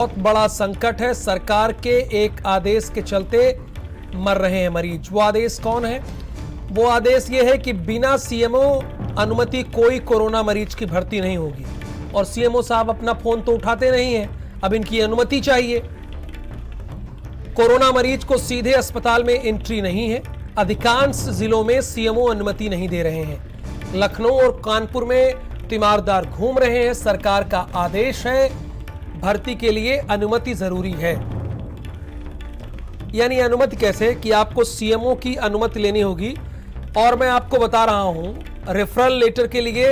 बहुत बड़ा संकट है। सरकार के एक आदेश के चलते मर रहे हैं मरीज। वो आदेश कौन है? वो आदेश ये है कि बिना सीएमओ अनुमति कोई कोरोना मरीज की भर्ती नहीं होगी। और सीएमओ साहब अपना फोन तो उठाते नहीं हैं, अब इनकी अनुमति चाहिए। कोरोना मरीज को सीधे अस्पताल में एंट्री नहीं है। अधिकांश जिलों में सीएमओ अनुमति नहीं दे रहे हैं। लखनऊ और कानपुर में तीमारदार घूम रहे हैं। सरकार का आदेश है, भर्ती के लिए अनुमति जरूरी है। यानी अनुमति कैसे कि आपको सीएमओ की अनुमति लेनी होगी। और मैं आपको बता रहा हूं, रेफरल लेटर के लिए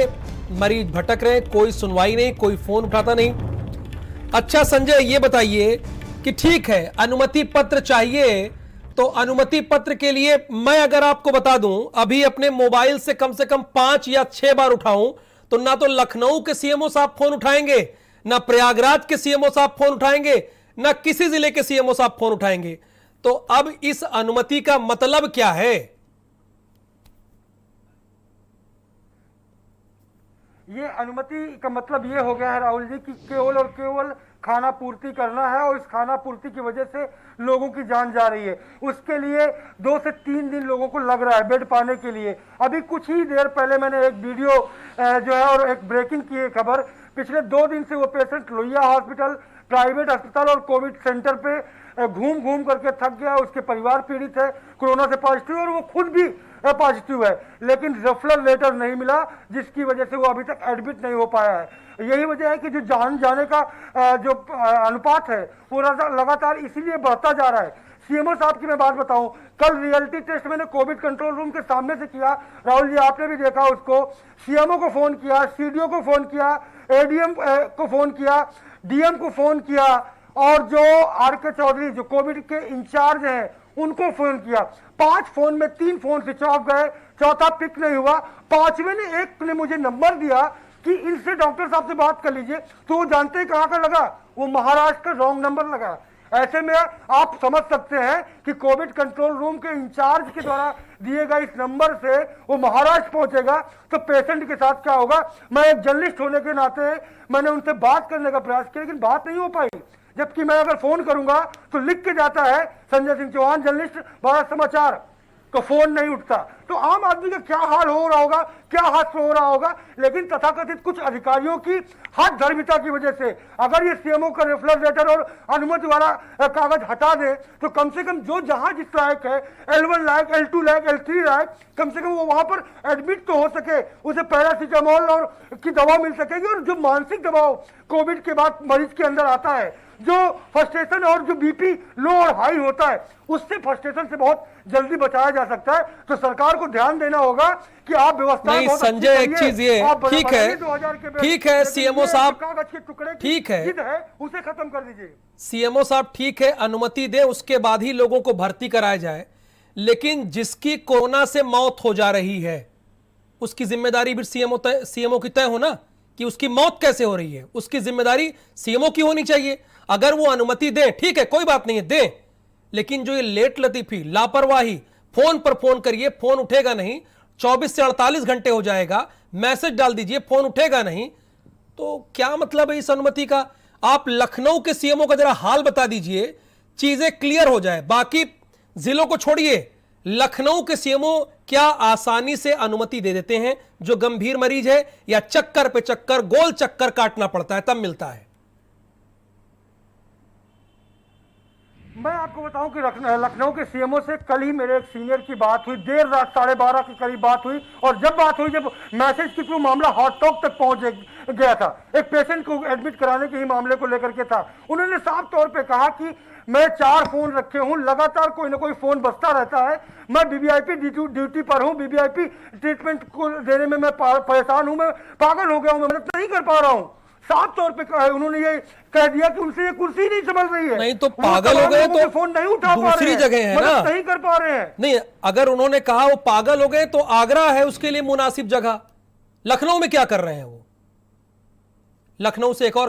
मरीज भटक रहे हैं, कोई सुनवाई नहीं, कोई फोन उठाता नहीं। अच्छा संजय, ये बताइए कि ठीक है अनुमति पत्र चाहिए, तो अनुमति पत्र के लिए मैं अगर आपको बता दूं, अभी अपने मोबाइल से कम 5 या 6 बार उठाऊं तो ना तो लखनऊ के सीएमओ साहब फोन उठाएंगे, ना प्रयागराज के सीएमओ साहब फोन उठाएंगे, ना किसी जिले के सीएमओ साहब फोन उठाएंगे। तो अब इस अनुमति का मतलब क्या है? ये अनुमति का मतलब ये हो गया है राहुल जी कि केवल और केवल खाना पूर्ति करना है, और इस खाना पूर्ति की वजह से लोगों की जान जा रही है। उसके लिए 2 से 3 दिन लोगों को लग रहा है बेड पाने के लिए। अभी कुछ ही देर पहले मैंने एक वीडियो जो है और एक ब्रेकिंग की है खबर, पिछले 2 दिन से वो पेशेंट लोहिया हॉस्पिटल, प्राइवेट अस्पताल और कोविड सेंटर पे घूम घूम करके थक गया। उसके परिवार पीड़ित है, कोरोना से पॉजिटिव, और वो खुद भी पॉजिटिव है, लेकिन रेफरल लेटर नहीं मिला, जिसकी वजह से वो अभी तक एडमिट नहीं हो पाया है। यही वजह है कि जो जान जाने का जो अनुपात है वो लगातार इसीलिए बढ़ता जा रहा है। सीएमओ साहब की मैं बात बताऊं, कल रियलिटी टेस्ट मैंने कोविड कंट्रोल रूम के सामने से किया। राहुल जी आपने भी देखा उसको। सीएमओ को फोन किया, सीडीओ को फोन किया, एडीएम को फोन किया, डीएम को फोन किया, और जो आर.के. चौधरी जो कोविड के इंचार्ज हैं उनको फोन किया। 5 फोन में 3 फोन स्विच ऑफ गए, चौथा पिक नहीं हुआ। 5वें ने एक ने मुझे नंबर दिया कि इनसे डॉक्टर साहब से बात कर लीजिए, तो वो जानते ही कहां का लगा, वो महाराष्ट्र का रॉन्ग नंबर लगा। ऐसे में आप समझ सकते हैं कि कोविड कंट्रोल रूम के इंचार्ज के द्वारा दिए गए इस नंबर से वो महाराष्ट्र पहुंचेगा तो पेशेंट के साथ क्या होगा। मैं एक जर्नलिस्ट होने के नाते मैंने उनसे बात करने का प्रयास किया, लेकिन बात नहीं हो पाई। जबकि मैं अगर फोन करूंगा तो लिख के जाता है संजय सिंह चौहान, जर्नलिस्ट, भारत समाचार, तो फोन नहीं उठता। तो आम आदमी का क्या हाल हो रहा होगा, क्या हादसा हो रहा होगा। लेकिन तथाकथित कुछ अधिकारियों की हाथ धर्मिता की वजह से अगर ये सीएमओ का रेफरल लेटर और अनुमति वाला कागज हटा दे तो कम से कम जो जहां जिस लायक है, L1 लायक, L2 लायक, L3 लायक, कम से कम वो वहां पर एडमिट तो हो सके, उसे पैरासीटामोल और की दवा मिल सकेगी। और जो मानसिक दबाव कोविड के बाद मरीज के अंदर आता है, जो फ्रस्ट्रेशन और जो बीपी लो और हाई होता है, उससे फ्रस्ट्रेशन से बहुत जल्दी बचाया जा सकता है। तो सरकार को ध्यान देना होगा कि आप व्यवस्था नहीं संजय, एक चीज ये ठीक है सीएमओ साहब, कागज के टुकड़े ठीक है उसे खत्म कर दीजिए। सीएमओ साहब ठीक है, अनुमति दे, उसके बाद ही लोगों को भर्ती कराया जाए। लेकिन जिसकी कोरोना से मौत हो जा रही है उसकी जिम्मेदारी भी सीएमओ की तय हो ना, कि उसकी मौत कैसे हो रही है, उसकी जिम्मेदारी सीएमओ की होनी चाहिए। अगर वो अनुमति दें ठीक है, कोई बात नहीं है, दें, लेकिन जो ये लेट लतीफी, लापरवाही, फोन पर फोन करिए, फोन उठेगा नहीं, 24 से 48 घंटे हो जाएगा, मैसेज डाल दीजिए, फोन उठेगा नहीं, तो क्या मतलब है इस अनुमति का? आप लखनऊ के सीएमओ का जरा हाल बता दीजिए, चीजें क्लियर हो जाए। बाकी जिलों को छोड़िए, लखनऊ के सीएमओ क्या आसानी से अनुमति दे देते हैं? जो गंभीर मरीज है या चक्कर पे चक्कर, गोल चक्कर काटना पड़ता है तब मिलता है? मैं आपको बताऊं कि लखनऊ के सीएमओ से कल ही मेरे एक सीनियर की बात हुई, देर रात 12:30 के करीब बात हुई। और जब बात हुई, जब मैसेज के थ्रू मामला हॉट टॉक तक पहुंच गया था, एक पेशेंट को एडमिट कराने के ही मामले को लेकर के था, उन्होंने साफ तौर पे कहा कि मैं 4 फोन रखे हूं, लगातार कोई ना कोई फोन बजता रहता है, मैं वीवीआईपी ड्यूटी पर हूं, वीवीआईपी ट्रीटमेंट को देने में मैं परेशान हूं, मैं पागल हो गया हूं, मैं मदद नहीं कर पा रहा हूं। साफ तौर पे उन्होंने ये कह दिया कि उनसे ये कुर्सी नहीं संभल रही है। नहीं तो पागल हो गए तो फोन नहीं उठा पा रहे हैं, दूसरी जगह है ना, नहीं कर पा रहे हैं। नहीं, अगर उन्होंने कहा वो पागल हो गए तो आगरा है उसके लिए मुनासिब जगह। लखनऊ में क्या कर रहे हैं वो? लखनऊ से एक और